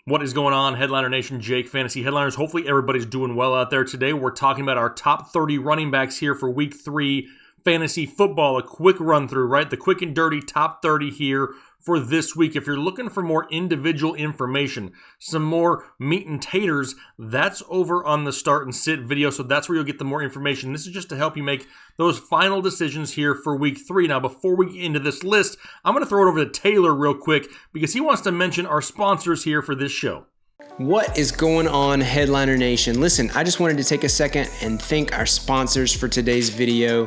What is going on, Headliner Nation? Jake, Fantasy Headliners. Hopefully everybody's doing well out there today. We're talking about our top 30 running backs here for Week 3 fantasy football. A quick run through, right? The quick and dirty top 30 here for this week. If you're looking for more individual information, some more meat and taters, that's over on the start and sit video. So that's where you'll get the more information. This is just to help you make those final decisions here for Week 3. Now, before we get into this list, I'm going to throw it over to Taylor real quick because he wants to mention our sponsors here for this show. What is going on, Headliner Nation? Listen, I just wanted to take a second and thank our sponsors for today's video,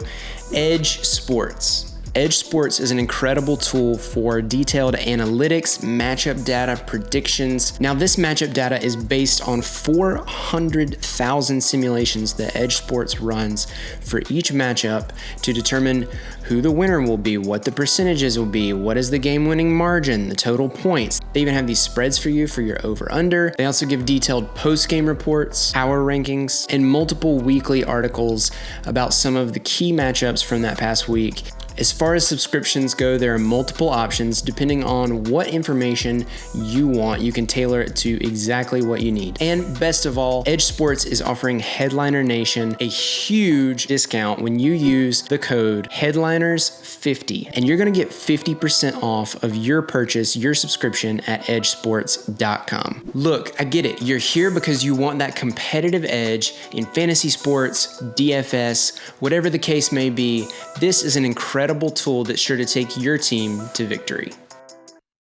Edjsports. Edjsports is an incredible tool for detailed analytics, matchup data, predictions. Now, this matchup data is based on 400,000 simulations that Edjsports runs for each matchup to determine who the winner will be, what the percentages will be, what is the game-winning margin, the total points. They even have these spreads for you for your over-under. They also give detailed post-game reports, power rankings, and multiple weekly articles about some of the key matchups from that past week. As far as subscriptions go, there are multiple options depending on what information you want. You can tailor it to exactly what you need. And best of all, Edjsports is offering Headliner Nation a huge discount when you use the code Headliners50, and you're gonna get 50% off of your purchase, your subscription at edjsports.com. Look, I get it. You're here because you want that competitive edge in fantasy sports, DFS, whatever the case may be. This is an incredible tool that's sure to take your team to victory.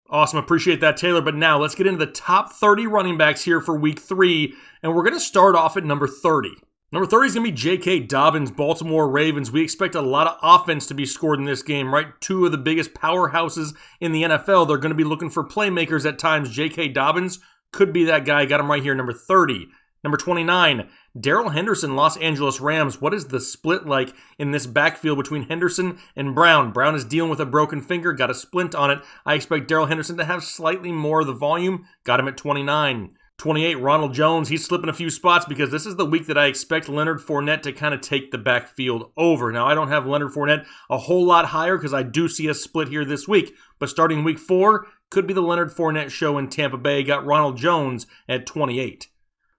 Awesome. Appreciate that, Taylor. But now let's get into the top 30 running backs here for Week 3. And we're going to start off at number 30. Number 30 is going to be J.K. Dobbins, Baltimore Ravens. We expect a lot of offense to be scored in this game, right? Two of the biggest powerhouses in the NFL. They're going to be looking for playmakers at times. J.K. Dobbins could be that guy. Got him right here, number 30. Number 29, Darrell Henderson, Los Angeles Rams. What is the split like in this backfield between Henderson and Brown? Brown is dealing with a broken finger, got a splint on it. I expect Darrell Henderson to have slightly more of the volume. Got him at 29. 28, Ronald Jones. He's slipping a few spots because this is the week that I expect Leonard Fournette to kind of take the backfield over. Now, I don't have Leonard Fournette a whole lot higher because I do see a split here this week. But starting Week 4, could be the Leonard Fournette show in Tampa Bay. Got Ronald Jones at 28.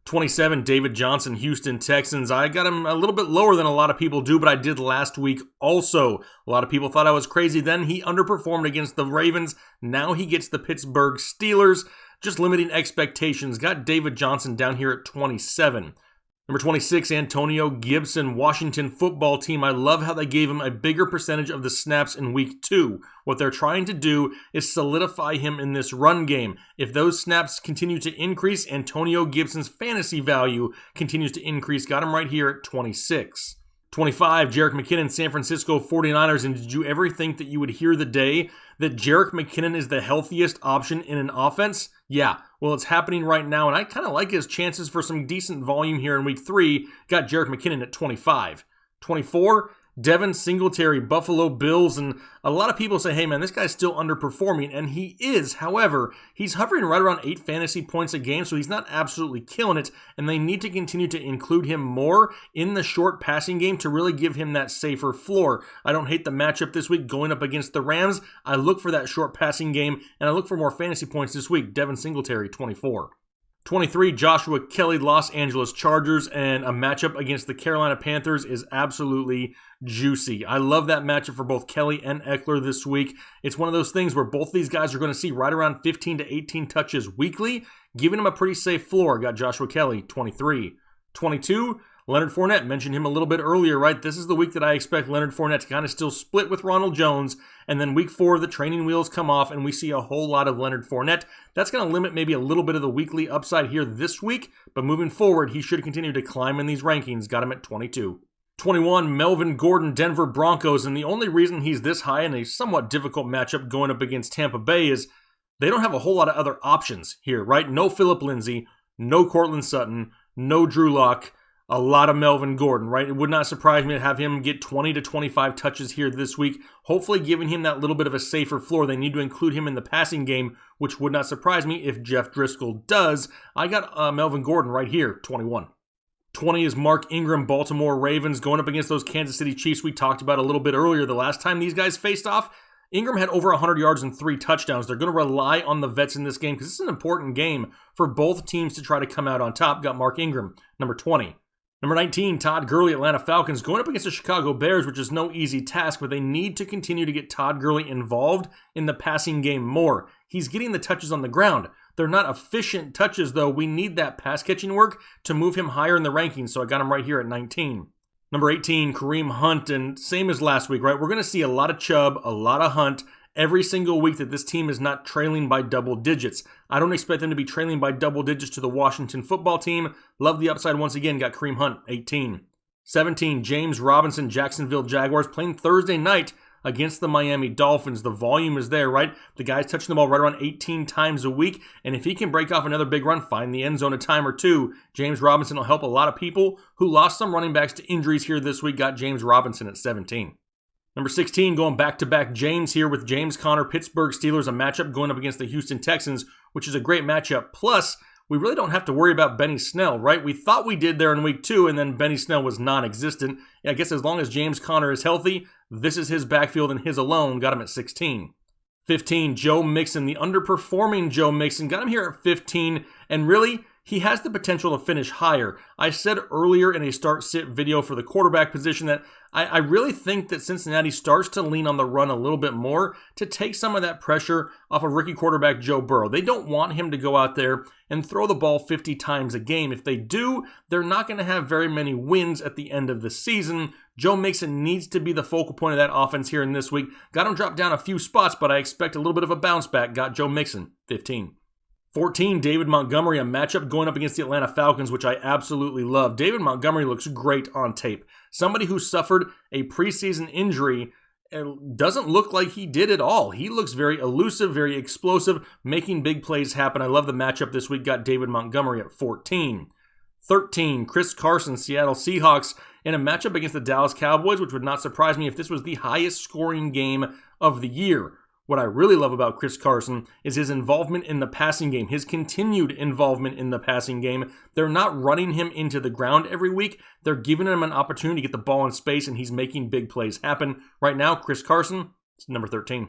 27, David Johnson, Houston Texans. I got him a little bit lower than a lot of people do, but I did last week also. A lot of people thought I was crazy then. He underperformed against the Ravens. Now he gets the Pittsburgh Steelers. Just limiting expectations. Got David Johnson down here at 27. Number 26, Antonio Gibson, Washington football team. I love how they gave him a bigger percentage of the snaps in Week 2. What they're trying to do is solidify him in this run game. If those snaps continue to increase, Antonio Gibson's fantasy value continues to increase. Got him right here at 26. 25, Jerick McKinnon, San Francisco 49ers. And did you ever think that you would hear the day that Jerick McKinnon is the healthiest option in an offense? Yeah, well, it's happening right now, and I kind of like his chances for some decent volume here in Week 3. Got Jerick McKinnon at 25. 24, Devin Singletary, Buffalo Bills, and a lot of people say, hey man, this guy's still underperforming, and he is. However, he's hovering right around 8 fantasy points a game, so he's not absolutely killing it, and they need to continue to include him more in the short passing game to really give him that safer floor. I don't hate the matchup this week going up against the Rams. I look for that short passing game, and I look for more fantasy points this week. Devin Singletary, 24. 23, Joshua Kelly, Los Angeles Chargers, and a matchup against the Carolina Panthers is absolutely juicy. I love that matchup for both Kelly and Eckler this week. It's one of those things where both these guys are going to see right around 15 to 18 touches weekly, giving them a pretty safe floor. Got Joshua Kelly, 23. 22, Leonard Fournette. Mentioned him a little bit earlier, right? This is the week that I expect Leonard Fournette to kind of still split with Ronald Jones, and then Week 4, the training wheels come off, and we see a whole lot of Leonard Fournette. That's going to limit maybe a little bit of the weekly upside here this week, but moving forward, he should continue to climb in these rankings. Got him at 22. 21, Melvin Gordon, Denver Broncos, and the only reason he's this high in a somewhat difficult matchup going up against Tampa Bay is they don't have a whole lot of other options here, right? No Phillip Lindsay, no Cortland Sutton, no Drew Lock, a lot of Melvin Gordon, right? It would not surprise me to have him get 20 to 25 touches here this week, hopefully giving him that little bit of a safer floor. They need to include him in the passing game, which would not surprise me if Jeff Driscoll does. I got Melvin Gordon right here, 21. 20 is Mark Ingram, Baltimore Ravens, going up against those Kansas City Chiefs we talked about a little bit earlier. The last time these guys faced off, Ingram had over 100 yards and 3 touchdowns. They're going to rely on the vets in this game because this is an important game for both teams to try to come out on top. Got Mark Ingram, number 20. Number 19, Todd Gurley, Atlanta Falcons, going up against the Chicago Bears, which is no easy task, but they need to continue to get Todd Gurley involved in the passing game more. He's getting the touches on the ground. They're not efficient touches, though. We need that pass-catching work to move him higher in the rankings, so I got him right here at 19. Number 18, Kareem Hunt, and same as last week, right? We're going to see a lot of Chubb, a lot of Hunt, every single week that this team is not trailing by double digits. I don't expect them to be trailing by double digits to the Washington football team. Love the upside once again. Got Kareem Hunt, 18. 17, James Robinson, Jacksonville Jaguars, playing Thursday night against the Miami Dolphins. The volume is there, right? The guy's touching the ball right around 18 times a week, and if he can break off another big run, find the end zone a time or two, James Robinson will help a lot of people who lost some running backs to injuries here this week. Got James Robinson at 17. Number 16, going back-to-back James here with James Conner, Pittsburgh Steelers, a matchup going up against the Houston Texans, which is a great matchup. Plus, we really don't have to worry about Benny Snell, right? We thought we did there in week 2, and then Benny Snell was non-existent. I guess as long as James Conner is healthy, this is his backfield and his alone. Got him at 16. 15, Joe Mixon, the underperforming Joe Mixon. Got him here at 15, and really, he has the potential to finish higher. I said earlier in a start-sit video for the quarterback position that I really think that Cincinnati starts to lean on the run a little bit more to take some of that pressure off of rookie quarterback Joe Burrow. They don't want him to go out there and throw the ball 50 times a game. If they do, they're not going to have very many wins at the end of the season. Joe Mixon needs to be the focal point of that offense here in this week. Got him dropped down a few spots, but I expect a little bit of a bounce back. Got Joe Mixon, 15. 14, David Montgomery, a matchup going up against the Atlanta Falcons, which I absolutely love. David Montgomery looks great on tape. Somebody who suffered a preseason injury doesn't look like he did at all. He looks very elusive, very explosive, making big plays happen. I love the matchup this week. Got David Montgomery at 14. 13, Chris Carson, Seattle Seahawks, in a matchup against the Dallas Cowboys, which would not surprise me if this was the highest scoring game of the year. What I really love about Chris Carson is his involvement in the passing game, his continued involvement in the passing game. They're not running him into the ground every week. They're giving him an opportunity to get the ball in space, and he's making big plays happen. Right now, Chris Carson is number 13.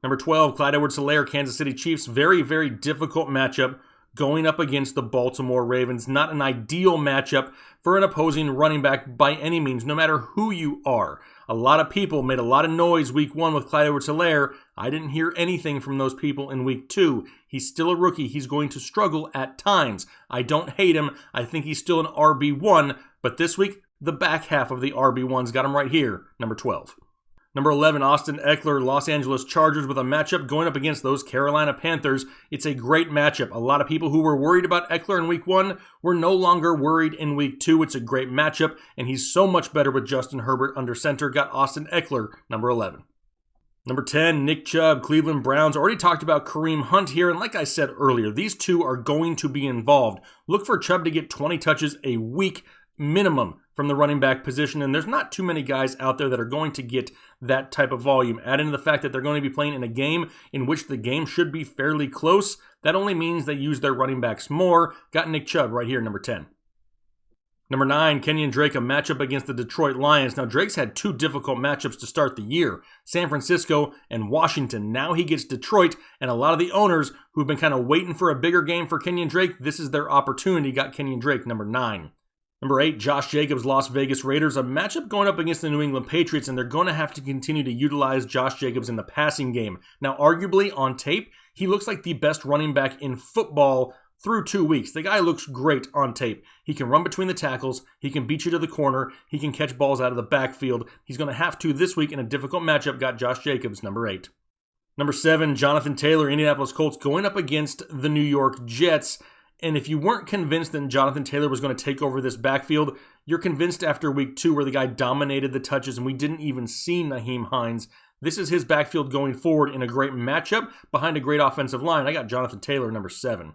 Number 12, Clyde Edwards-Helaire, Kansas City Chiefs. Very, very difficult matchup going up against the Baltimore Ravens. Not an ideal matchup for an opposing running back by any means, no matter who you are. A lot of people made a lot of noise week 1 with Clyde Edwards-Helaire. I didn't hear anything from those people in week 2. He's still a rookie. He's going to struggle at times. I don't hate him. I think he's still an RB1, but this week, the back half of the RB1s got him right here, number 12. Number 11, Austin Eckler, Los Angeles Chargers, with a matchup going up against those Carolina Panthers. It's a great matchup. A lot of people who were worried about Eckler in week 1 were no longer worried in week 2. It's a great matchup, and he's so much better with Justin Herbert under center. Got Austin Eckler, number 11. Number 10, Nick Chubb, Cleveland Browns. Already talked about Kareem Hunt here, and like I said earlier, these two are going to be involved. Look for Chubb to get 20 touches a week minimum from the running back position, and there's not too many guys out there that are going to get that type of volume. Add into the fact that they're going to be playing in a game in which the game should be fairly close. That only means they use their running backs more. Got Nick Chubb right here, number 10. Number 9, Kenyon Drake, a matchup against the Detroit Lions. Now, Drake's had 2 difficult matchups to start the year, San Francisco and Washington. Now he gets Detroit, and a lot of the owners who've been kind of waiting for a bigger game for Kenyon Drake, this is their opportunity. Got Kenyon Drake, number 9. Number 8, Josh Jacobs, Las Vegas Raiders, a matchup going up against the New England Patriots, and they're going to have to continue to utilize Josh Jacobs in the passing game. Now, arguably, on tape, he looks like the best running back in football through 2 weeks. The guy looks great on tape. He can run between the tackles. He can beat you to the corner. He can catch balls out of the backfield. He's going to have to this week in a difficult matchup. Got Josh Jacobs, number 8. Number 7, Jonathan Taylor, Indianapolis Colts, going up against the New York Jets. And if you weren't convinced that Jonathan Taylor was going to take over this backfield, you're convinced after week 2 where the guy dominated the touches and we didn't even see Nyheim Hines. This is his backfield going forward in a great matchup behind a great offensive line. I got Jonathan Taylor, number 7.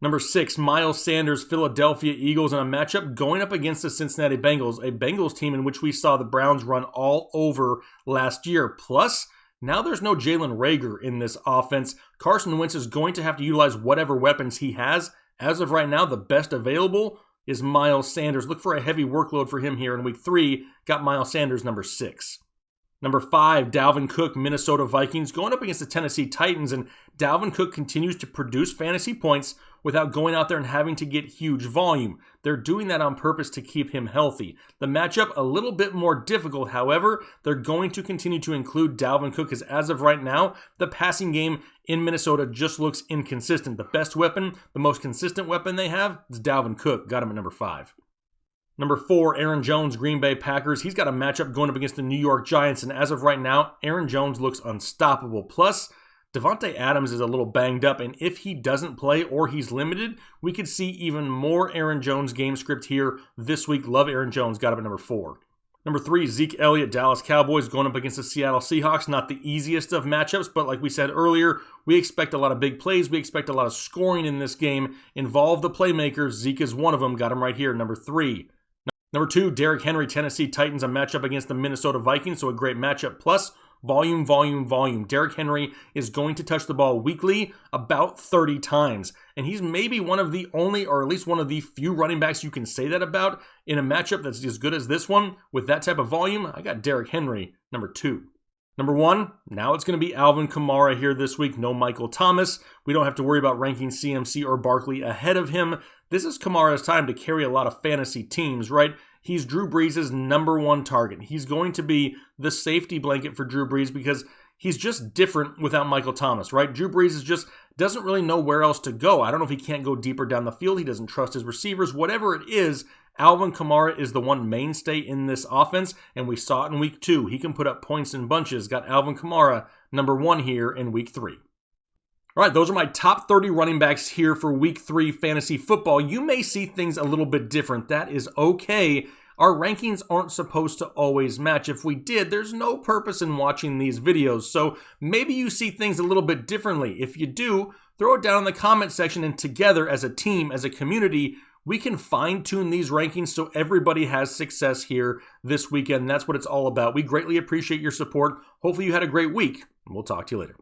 Number 6, Miles Sanders, Philadelphia Eagles, in a matchup going up against the Cincinnati Bengals, a Bengals team in which we saw the Browns run all over last year. Plus, now there's no Jalen Reagor in this offense. Carson Wentz is going to have to utilize whatever weapons he has. As of right now, the best available is Miles Sanders. Look for a heavy workload for him here in week 3. Got Miles Sanders, number 6. Number 5, Dalvin Cook, Minnesota Vikings, going up against the Tennessee Titans, and Dalvin Cook continues to produce fantasy points without going out there and having to get huge volume. They're doing that on purpose to keep him healthy. The matchup a little bit more difficult, however, they're going to continue to include Dalvin Cook because as of right now, the passing game in Minnesota just looks inconsistent. The best weapon, the most consistent weapon they have is Dalvin Cook. Got him at number 5. Number 4, Aaron Jones, Green Bay Packers. He's got a matchup going up against the New York Giants, and as of right now, Aaron Jones looks unstoppable. Plus, Devontae Adams is a little banged up, and if he doesn't play or he's limited, we could see even more Aaron Jones game script here this week. Love Aaron Jones. Got him at number 4. Number 3, Zeke Elliott, Dallas Cowboys, going up against the Seattle Seahawks. Not the easiest of matchups, but like we said earlier, we expect a lot of big plays. We expect a lot of scoring in this game. Involve the playmakers. Zeke is one of them. Got him right here, number 3. Number 2, Derrick Henry, Tennessee Titans, a matchup against the Minnesota Vikings, so a great matchup. Plus, volume. Derrick Henry is going to touch the ball weekly about 30 times. And he's maybe one of the only, or at least one of the few running backs you can say that about in a matchup that's as good as this one. With that type of volume, I got Derrick Henry, number 2. Number 1, now it's going to be Alvin Kamara here this week. No Michael Thomas. We don't have to worry about ranking CMC or Barkley ahead of him. This is Kamara's time to carry a lot of fantasy teams, right? He's Drew Brees' number 1 target. He's going to be the safety blanket for Drew Brees because he's just different without Michael Thomas, right? Drew Brees doesn't really know where else to go. I don't know if he can't go deeper down the field. He doesn't trust his receivers. Whatever it is, Alvin Kamara is the one mainstay in this offense, and we saw it in week 2. He can put up points in bunches. Got Alvin Kamara, number 1 here in week 3. All right, those are my top 30 running backs here for week 3 fantasy football. You may see things a little bit different. That is okay. Our rankings aren't supposed to always match. If we did, there's no purpose in watching these videos. So maybe you see things a little bit differently. If you do, throw it down in the comment section, and together as a team, as a community, we can fine-tune these rankings so everybody has success here this weekend. That's what it's all about. We greatly appreciate your support. Hopefully you had a great week, and we'll talk to you later.